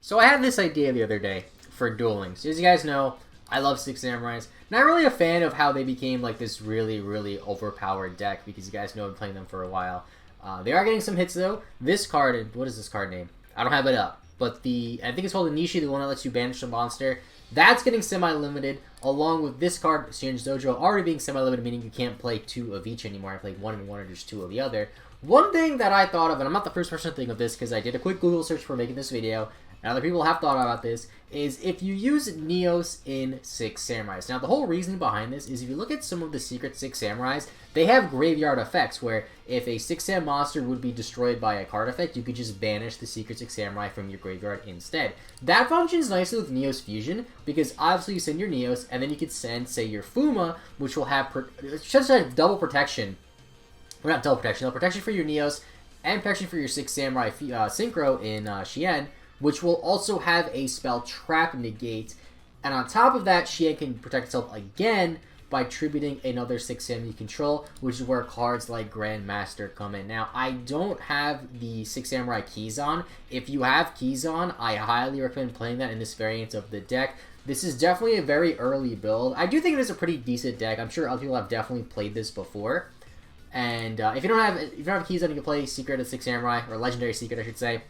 So I had this idea the other day for dueling. So as you guys know, I love Six Samurais. Not really a fan of how they became like this really, really overpowered deck because you guys know I've been playing them for a while. They are getting some hits though. This card, what is this card name? I don't have it up. But I think it's called Anishi, the one that lets you banish a monster. That's getting semi-limited, along with this card, Shi En's Dojo, already being semi-limited, meaning you can't play two of each anymore. I play one and one or just two of the other. One thing that I thought of, and I'm not the first person to think of this because I did a quick Google search for making this video, and other people have thought about this, is if you use Neos in Six Samurais. Now, the whole reason behind this is if you look at some of the secret Six Samurais, they have graveyard effects where if a 6-Sam monster would be destroyed by a card effect, you could just banish the secret Six Samurai from your graveyard instead. That functions nicely with Neos Fusion because obviously you send your Neos and then you could send, say, your Fuma, which will have double protection. Well, not double protection, double protection for your Neos and protection for your Six Samurai Synchro in Shi En, which will also have a spell Trap Negate. And on top of that, Shi En can protect itself again by tributing another 6-Sam you control, which is where cards like Grandmaster come in. Now, I don't have the 6 Samurai Keyzon. If you have Keyzon, I highly recommend playing that in this variant of the deck. This is definitely a very early build. I do think it is a pretty decent deck. I'm sure other people have definitely played this before. And if you don't have Keyzon, you can play Secret of 6 Samurai, or Legendary Secret, I should say.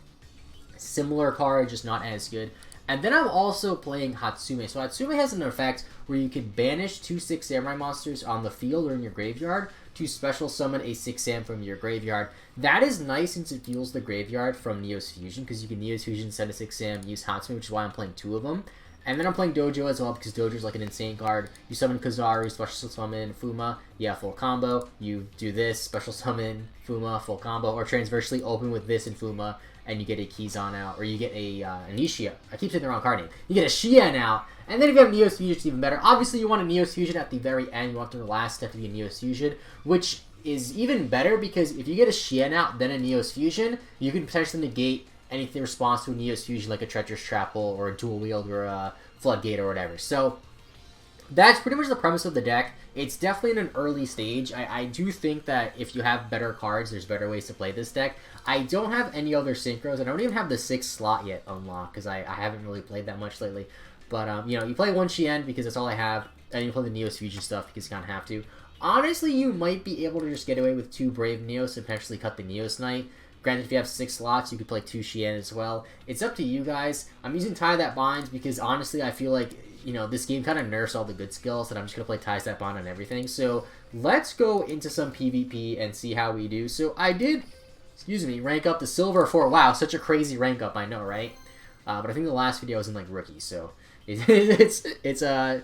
Similar card, just not as good. And then I'm also playing Hatsume. So Hatsume has an effect where you can banish 2 6 Samurai monsters on the field or in your graveyard to special summon a 6-Sam from your graveyard. That is nice since it fuels the graveyard from Neos Fusion, because you can Neos Fusion, send a 6-Sam, use Hatsume, which is why I'm playing 2 of them. And then I'm playing Dojo as well, because Dojo is like an insane card. You summon Kazaru, special summon Fuma, yeah, full combo. You do this, special summon Fuma, full combo, or transversely open with this and Fuma, and you get a Keyzon out, or you get a Anishia. I keep saying the wrong card name. You get a Shi En out, and then if you have Neos Fusion, it's even better. Obviously, you want a Neos Fusion at the very end. You want the last step to be a Neos Fusion, which is even better because if you get a Shi En out, then a Neos Fusion, you can potentially negate anything in response to a Neos Fusion, like a Treacherous Trapple, or a Dual Wield, or a Floodgate, or whatever. So, that's pretty much the premise of the deck. It's definitely in an early stage. I do think that if you have better cards, there's better ways to play this deck. I don't have any other synchros. I don't even have the 6th slot yet unlocked because I haven't really played that much lately. But, you know, you play one Shi En because that's all I have, and you play the Neos Fusion stuff because you kind of have to. Honestly, you might be able to just get away with 2 Brave Neos and potentially cut the Neos Knight. Granted, if you have 6 slots, you could play 2 Shi En as well. It's up to you guys. I'm using Tie That Binds because, honestly, I feel like, you know, this game kind of nerfs all the good skills, and I'm just going to play Ties That Bond on everything. So, let's go into some PvP and see how we do. So, I did, rank up to Silver 4. Wow, such a crazy rank up, I know, right? But I think the last video was in, like, Rookie, so it's a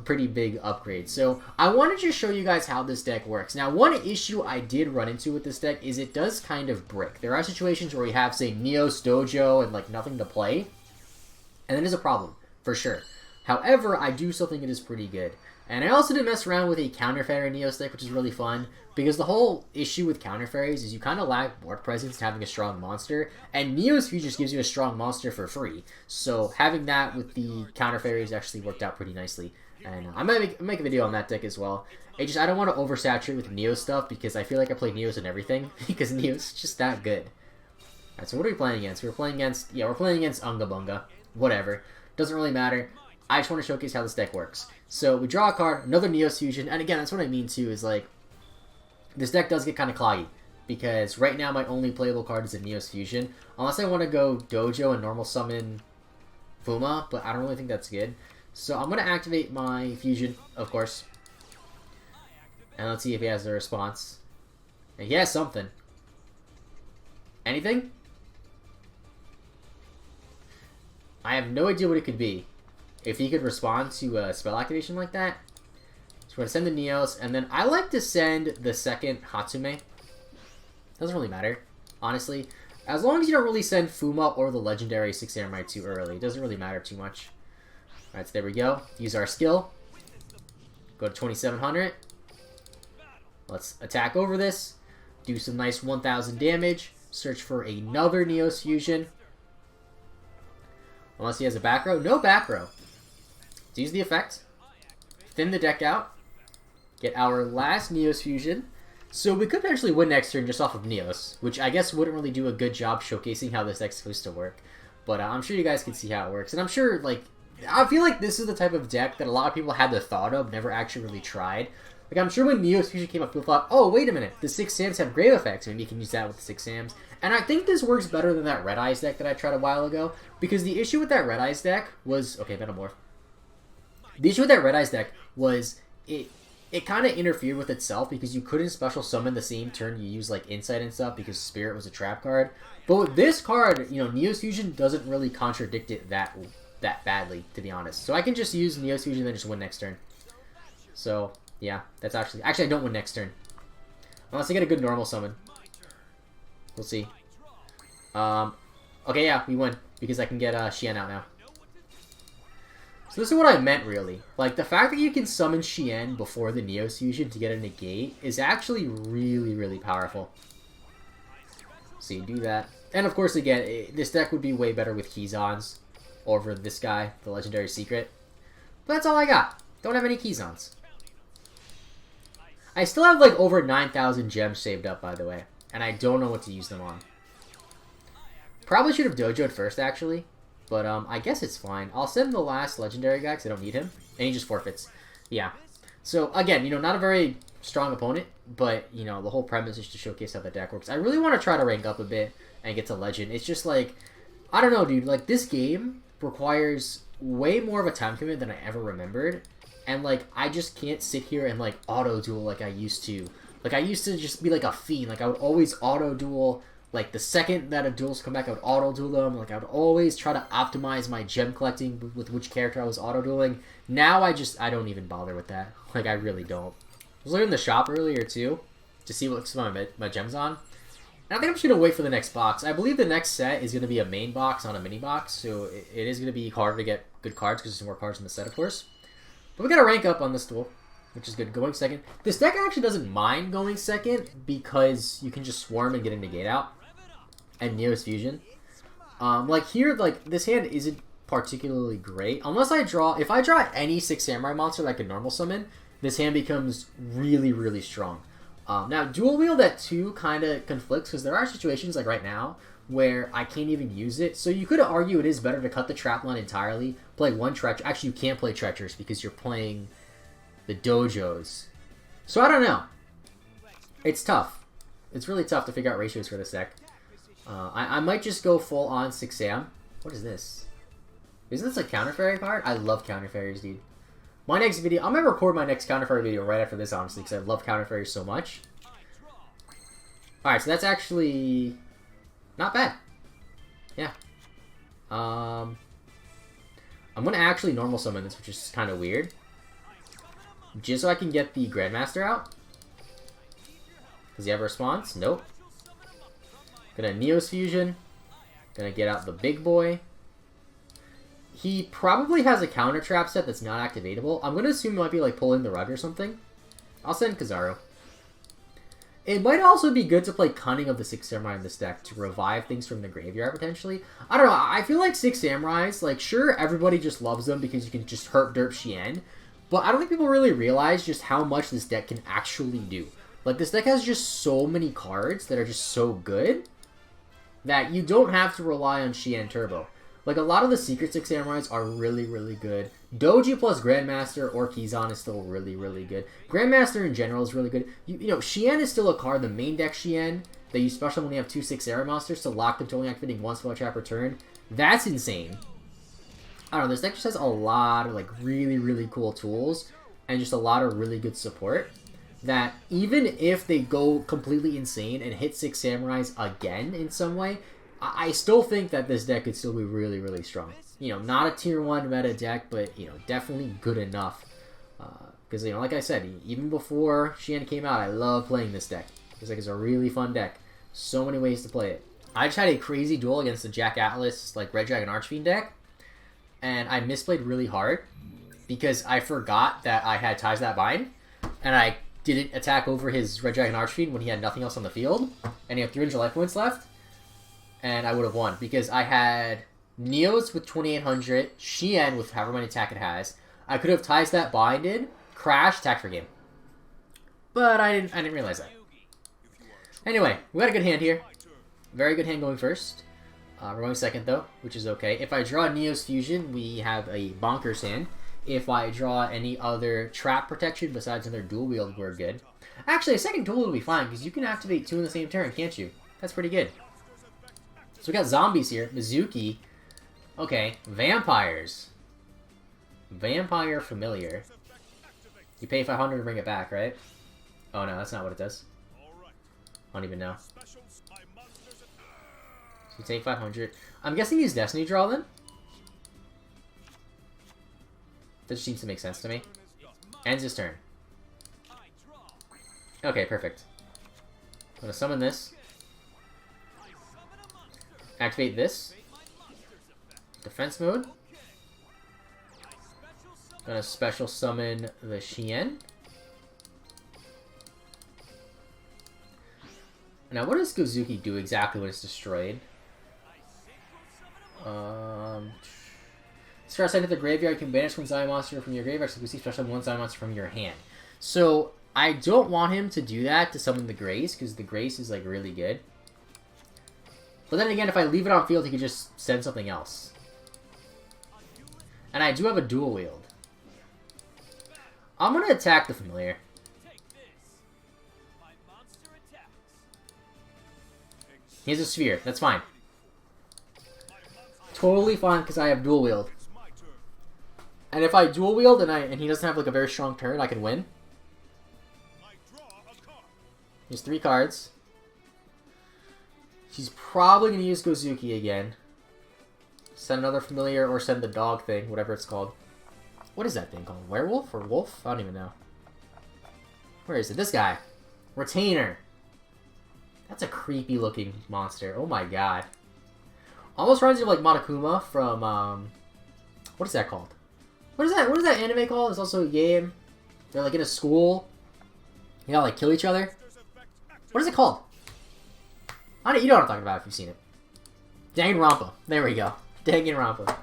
pretty big upgrade. So, I wanted to show you guys how this deck works. Now, one issue I did run into with this deck is it does kind of brick. There are situations where we have, say, Neos Dojo and, like, nothing to play, and that is a problem, for sure. However, I do still think it is pretty good. And I also did mess around with a Counter Fairy Neos deck, which is really fun, because the whole issue with Counter Fairies is you kind of lack board presence and having a strong monster, and Neos Fusion just gives you a strong monster for free. So having that with the Counter Fairies actually worked out pretty nicely. And I might make a video on that deck as well. I don't want to oversaturate with Neos stuff, because I feel like I play Neos and everything, because Neos is just that good. Alright, so what are we playing against? We're playing against Unga Bunga. Whatever. Doesn't really matter. I just want to showcase how this deck works. So, we draw a card, another Neos Fusion, and again, that's what I mean too, is like, this deck does get kind of cloggy, because right now my only playable card is a Neos Fusion, unless I want to go Dojo and normal summon Fuma, but I don't really think that's good. So, I'm going to activate my Fusion, of course, and let's see if he has a response. And he has something. Anything? I have no idea what it could be. If he could respond to a spell activation like that. So we're going to send the Neos, and then I like to send the second Hatsume. Doesn't really matter, honestly. As long as you don't really send Fuma or the legendary 6 Samurai too early. It doesn't really matter too much. Alright, so there we go. Use our skill. Go to 2700. Let's attack over this. Do some nice 1000 damage. Search for another Neos Fusion. Unless he has a back row. No back row. Let's use the effect. Thin the deck out. Get our last Neos Fusion. So we could potentially win next turn just off of Neos, which I guess wouldn't really do a good job showcasing how this deck's supposed to work. But I'm sure you guys can see how it works. And I'm sure, like, I feel like this is the type of deck that a lot of people had the thought of, never actually really tried. Like, I'm sure when Neo's Fusion came up, people thought, oh, wait a minute, the 6 Sams have grave effects. Maybe you can use that with the 6 Sams. And I think this works better than that Red Eyes deck that I tried a while ago. Because the issue with that Red Eyes deck was... Okay, Metamorph. The issue with that Red Eyes deck was it kind of interfered with itself because you couldn't special summon the same turn you use like Insight and stuff because Spirit was a trap card. But with this card, you know, Neo's Fusion doesn't really contradict it that badly, to be honest. So I can just use Neo's Fusion and then just win next turn. So, yeah, that's actually I don't win next turn. Unless I get a good normal summon. We'll see. Okay, yeah, we win. Because I can get Shi En out now. So this is what I meant, really. Like, the fact that you can summon Shi En before the Neo's Fusion to get a negate is actually really, really powerful. So you do that. And of course, again, this deck would be way better with Keyzons over this guy, the Legendary Secret. But that's all I got. Don't have any Keyzons. I still have, like, over 9,000 gems saved up, by the way. And I don't know what to use them on. Probably should have dojoed first, actually. But I guess it's fine. I'll send the last legendary guy because I don't need him. And he just forfeits. Yeah. So, again, you know, not a very strong opponent. But, you know, the whole premise is to showcase how the deck works. I really want to try to rank up a bit and get to legend. It's just like, I don't know, dude. Like, this game requires way more of a time commitment than I ever remembered. And, like, I just can't sit here and, like, auto-duel like I used to. Like, I used to just be like a fiend. Like, I would always auto-duel. Like, the second that a duels come back, I would auto-duel them. Like, I would always try to optimize my gem collecting with which character I was auto-dueling. Now, I don't even bother with that. Like, I really don't. I was looking in the shop earlier, too, to see what's my gems on. And I think I'm just going to wait for the next box. I believe the next set is going to be a main box on a mini box, so it is going to be harder to get good cards because there's more cards in the set, of course. But we got to rank up on this duel, which is good. Going second. This deck actually doesn't mind going second because you can just swarm and get a negate out. And Neo's Fusion. Like here, like this hand isn't particularly great. Unless I draw, if I draw any 6 Samurai monster like a normal summon, this hand becomes really, really strong. Now, Dual Wield at 2 kind of conflicts because there are situations like right now where I can't even use it. So you could argue it is better to cut the trap line entirely, play one Treacherous. Actually, you can't play Treacherous because you're playing the Dojos. So I don't know. It's tough. It's really tough to figure out ratios for this deck. I might just go full on 6 Sam. What is this? Isn't this a Counter Fairy card? I love Counter Fairies, dude. My next video, I'm going to record my next Counter Fairy video right after this, honestly, because I love Counter Fairies so much. Alright, so that's actually not bad. Yeah. I'm going to actually normal summon this, which is kind of weird. Just so I can get the Grandmaster out. Does he have a response? Nope. Gonna Neo's Fusion. Gonna get out the big boy. He probably has a counter trap set that's not activatable. I'm gonna assume it might be like pulling the rug or something. I'll send Kizaru. It might also be good to play Cunning of the 6 Samurai in this deck to revive things from the graveyard potentially. I don't know, I feel like 6 Samurais, like sure everybody just loves them because you can just herp derp Shi En, but I don't think people really realize just how much this deck can actually do. Like this deck has just so many cards that are just so good that you don't have to rely on Shi En Turbo. Like, a lot of the Secret 6 Samurais are really, really good. Doji plus Grandmaster or Keyzon is still really, really good. Grandmaster in general is really good. You know, Shi En is still a card, the main deck Shi En, that you special when you have 2 6 Samurai monsters to lock them to only activating 1 spell trap per turn. That's insane. I don't know, this deck just has a lot of, like, really, really cool tools and just a lot of really good support. That even if they go completely insane and hit 6 Samurais again in some way, I still think that this deck could still be really, really strong. You know, not a tier 1 meta deck, but, you know, definitely good enough. Because, you know, like I said, even before Shi En came out, I love playing this deck. This deck is a really fun deck. So many ways to play it. I just had a crazy duel against the Jack Atlas, like, Red Dragon Archfiend deck. And I misplayed really hard because I forgot that I had Ties That Bind. And I didn't attack over his Red Dragon Archfiend when he had nothing else on the field, and he had 300 life points left, and I would have won, because I had Neos with 2800, Shi En with however many attack it has. I could have Ties That Binded, Crash, attack for game. But I didn't realize that. Anyway, we got a good hand here. Very good hand going first. We're going second though, which is okay. If I draw Neo's Fusion, we have a Bonkers hand. If I draw any other trap protection besides another Dual Wield, we're good. Actually, a second Dual Wield will be fine, because you can activate 2 in the same turn, can't you? That's pretty good. So we got zombies here. Mizuki. Okay, vampires. Vampire Familiar. You pay 500 to bring it back, right? Oh no, that's not what it does. I don't even know. So you take 500. I'm guessing he's Destiny Draw then? That just seems to make sense to me. Ends his turn. Okay, perfect. I'm gonna summon this. Activate this. Defense mode. Gonna special summon the Shi En. Now, what does Gozuki do exactly when it's destroyed? Start side of the graveyard, you can banish one Zion monster from your graveyard, so you can see special one Zion monster from your hand. So, I don't want him to do that to summon the Grace, because the Grace is, like, really good. But then again, if I leave it on field, he can just send something else. And I do have a Dual Wield. I'm gonna attack the Familiar. He has a Sphere. That's fine. Totally fine, because I have Dual Wield. And if I Dual Wield and he doesn't have like a very strong turn, I can win. He's 3 cards. He's probably going to use Gozuki again. Send another Familiar or send the dog thing, whatever it's called. What is that thing called? Werewolf or Wolf? I don't even know. Where is it? This guy. Retainer. That's a creepy looking monster. Oh my god. Almost reminds me of like Monokuma from what is that called? What is that anime called? It's also a game. They're like in a school. You know, like kill each other. What is it called? You know what I'm talking about if you've seen it. Danganronpa. There we go. Danganronpa. I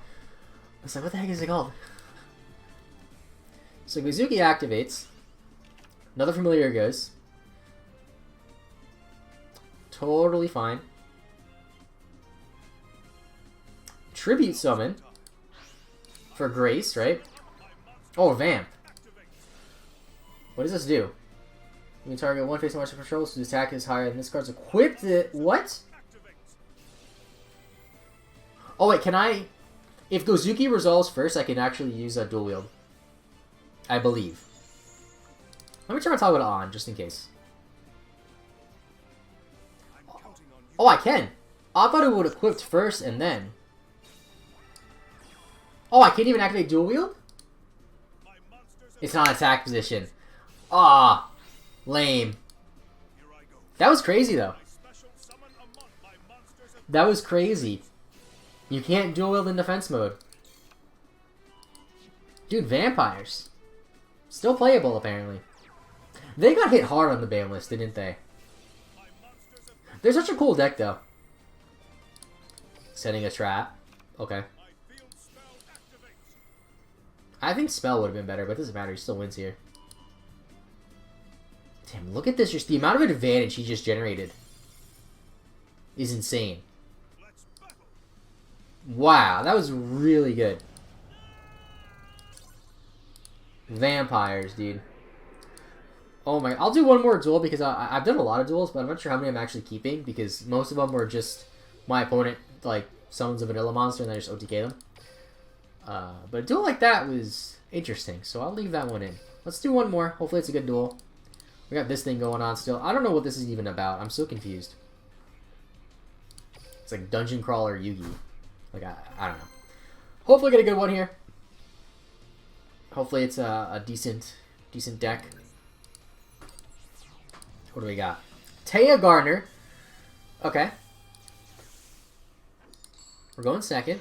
was like, what the heck is it called? So Mizuki activates. Another Familiar goes. Totally fine. Tribute summon. For Grace, right? Oh, Vamp. What does this do? You can target one face monster control, so the attack is higher than this card's equipped. What? Oh, wait, can I... If Gozuki resolves first, I can actually use a Dual Wield. I believe. Let me turn my toggle on, just in case. Oh, I can! I thought it would have equipped first and then. Oh, I can't even activate Dual Wield? It's not attack position. Ah, lame. That was crazy, though. That was crazy. You can't Dual Wield in defense mode. Dude, vampires. Still playable, apparently. They got hit hard on the ban list, didn't they? They're such a cool deck, though. Setting a trap. Okay. I think Spell would have been better, but it doesn't matter. He still wins here. Damn, look at this. Just the amount of advantage he just generated is insane. Wow, that was really good. Vampires, dude. Oh my... I'll do one more duel because I've done a lot of duels, but I'm not sure how many I'm actually keeping because most of them were just my opponent, like, summons a vanilla monster and then I just OTK them. But a duel like that was interesting, so I'll leave that one in. Let's do one more. Hopefully it's a good duel. We got this thing going on still. I don't know what this is even about. I'm so confused. It's like Dungeon Crawler Yugi. Like, I don't know. Hopefully get a good one here. Hopefully it's a decent deck. What do we got? Taya Gardner. Okay. We're going second.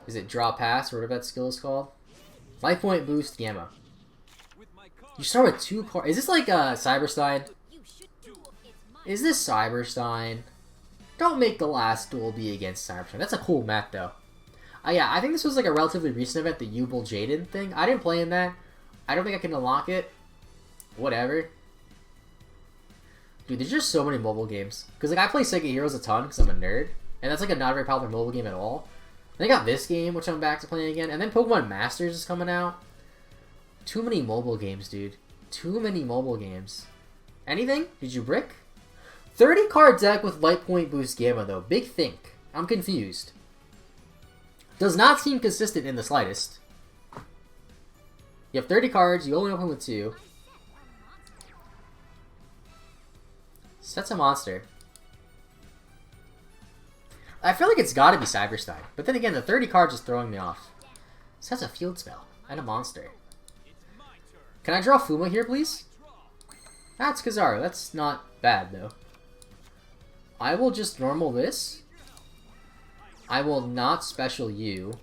Is it Draw Pass or whatever that skill is called? Life Point Boost Gamma. You start with 2 cards. Is this like Cyberstein? Is this Cyberstein? Don't make the last duel be against Cyberstein. That's a cool map though. Yeah, I think this was like a relatively recent event, the Yubel Jaden thing. I didn't play in that. I don't think I can unlock it. Whatever. Dude, there's just so many mobile games. Because, like, I play Sega Heroes a ton because I'm a nerd. And that's, like, a not very popular mobile game at all. They got this game, which I'm back to playing again. And then Pokemon Masters is coming out. Too many mobile games, dude. Too many mobile games. Anything? Did you brick? 30 card deck with Light Point Boost Gamma, though. Big think. I'm confused. Does not seem consistent in the slightest. You have 30 cards. You only open with 2. Set's a monster. I feel like it's gotta be Cyberstein. But then again, the 30 cards is throwing me off. Set's a field spell. And a monster. Can I draw Fuma here, please? That's Kizaru. That's not bad, though. I will just normal this. I will not special you.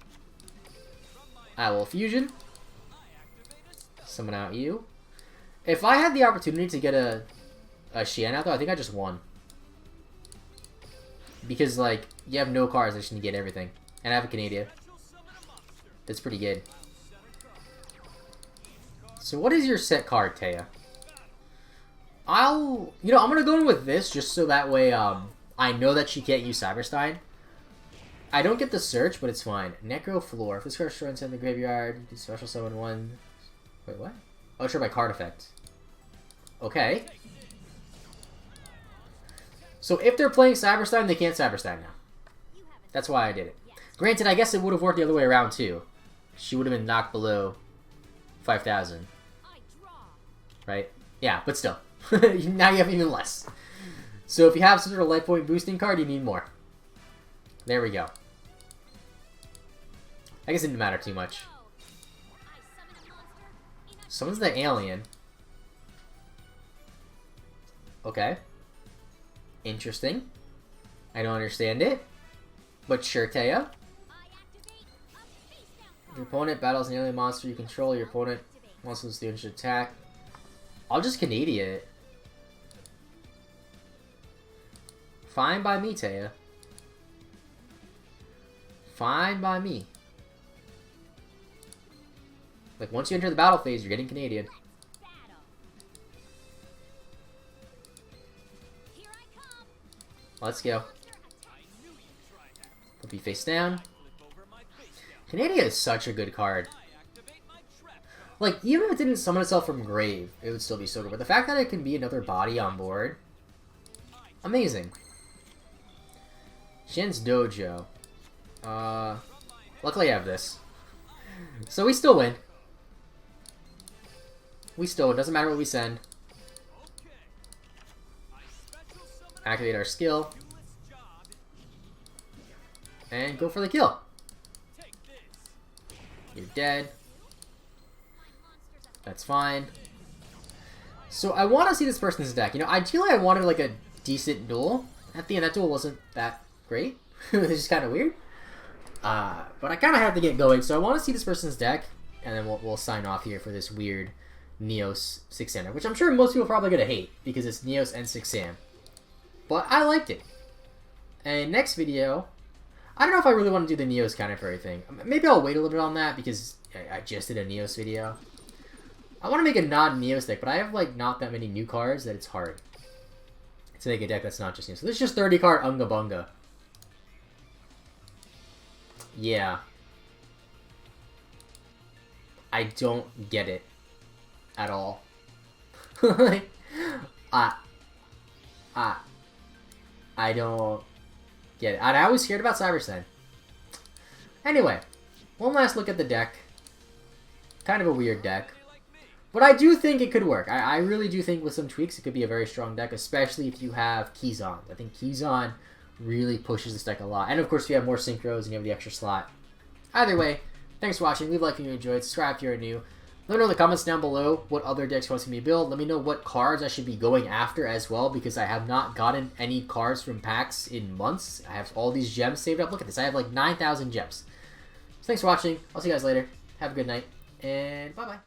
I will fusion. Summon out you. If I had the opportunity to get a Shi En out, though, I think I just won. Because, like, you have no cards, I just need to get everything. And I have a Canadian. That's pretty good. So what is your set card, Taya? I'm gonna go in with this just so that way, I know that she can't use Cyberstein. I don't get the search, but it's fine. Necro Floor. If this card destroys in the graveyard, you can special summon one. Wait, what? Oh, sure, by card effect. Okay. So if they're playing Cyberstein, they can't Cyberstein now. That's why I did it. Granted, I guess it would have worked the other way around, too. She would have been knocked below 5,000. Right? Yeah, but still. Now you have even less. So if you have some sort of life point boosting card, you need more. There we go. I guess it didn't matter too much. Someone's the alien. Okay. Interesting. I don't understand it. But sure, Taya. Your opponent battles an alien monster you control. Your opponent wants to do an attack. I'll just Canadian it. Fine by me, Taya. Fine by me. Like, once you enter the battle phase, you're getting Canadian. Let's go. Put B face down. Canadian is such a good card. Like, even if it didn't summon itself from grave, it would still be so good. But the fact that it can be another body on board, amazing. Shen's Dojo. Luckily I have this. So we still win. We still win. Doesn't matter what we send. Activate our skill. And go for the kill. You're dead. That's fine. So I want to see this person's deck. You know, ideally I wanted like a decent duel. At the end, that duel wasn't that great. It was just kind of weird. But I kind of have to get going. So I want to see this person's deck. And then we'll sign off here for this weird Neos 6-Sander. Which I'm sure most people are probably going to hate. Because it's Neos and 6-Sam. But I liked it. And next video, I don't know if I really want to do the Neos counter for everything. Maybe I'll wait a little bit on that because I just did a Neos video. I want to make a non-Neos deck, but I have like not that many new cards that it's hard to make a deck that's not just Neos. So this is just 30 card Unga Bunga. Yeah. I don't get it at all. I don't get it. And I was scared about Cyberstein. Anyway, one last look at the deck. Kind of a weird deck. But I do think it could work. I really do think with some tweaks it could be a very strong deck, especially if you have Keyzon. I think Keyzon really pushes this deck a lot. And of course, if you have more synchros and you have the extra slot. Either way, thanks for watching. Leave a like if you enjoyed. Subscribe if you're new. Let me know in the comments down below what other decks you want to see me build. Let me know what cards I should be going after as well, because I have not gotten any cards from packs in months. I have all these gems saved up. Look at this. I have like 9,000 gems. So thanks for watching. I'll see you guys later. Have a good night, and bye-bye.